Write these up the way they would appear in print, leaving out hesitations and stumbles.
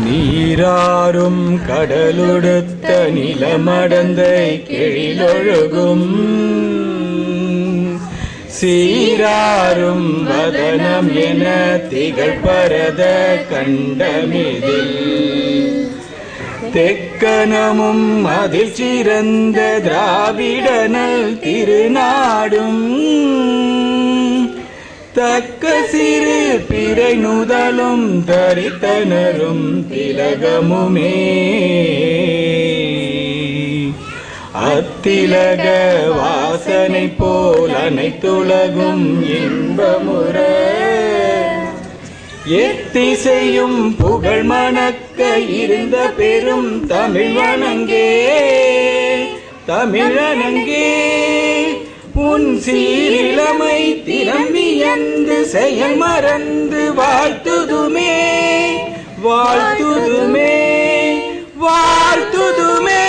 நீராறும் கடலுடுத்த நிலமடந்தை கெழிலொழுகும் சீராரும் வதனம் என திகழ் பரத கண்டமிதில் தெக்கனமும் அதில் சிறந்த திராவிடனல் திருநாடும் தக்க சிறு பிறை நுதலும் தரித்தனரும் திலகமுமே அத்திலக வாசனை போல் அனைத்துலகும் இன்பமுற எத்திசையும் புகழ் மணக்க இருந்த பெரும் தமிழனங்கே தமிழனங்கே உன் சீரிழமை திறம்பியந்து செயல் மறந்து வாழ்த்துதுமே வாழ்த்துதுமே வாழ்த்துதுமே.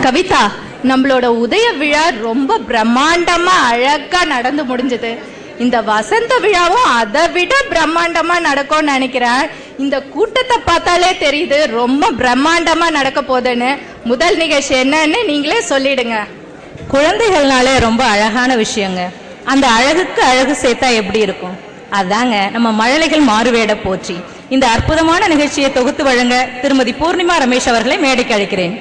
கவிதா, நம்மளோட உதய விழா ரொம்ப பிரம்மாண்டமா அழகா நடந்து முடிஞ்சது. இந்த வசந்த விழாவும் அதை விட பிரம்மாண்டமா நடக்கும்னு நினைக்கிறேன். இந்த கூட்டத்தை பார்த்தாலே தெரியுது ரொம்ப பிரம்மாண்டமா நடக்க போகுதுன்னு. முதல் நிகழ்ச்சி என்னன்னு நீங்களே சொல்லிடுங்க. குழந்தைகள்னாலே ரொம்ப அழகான விஷயங்க. அந்த அழகுக்கு அழகு சேர்த்தா எப்படி இருக்கும்? அதாங்க நம்ம மழலைகள் மாறுவேட போற்றி. இந்த அற்புதமான நிகழ்ச்சியை தொகுத்து வழங்க திருமதி பூர்ணிமா ரமேஷ் அவர்களை மேடைக்கு அழைக்கிறேன்.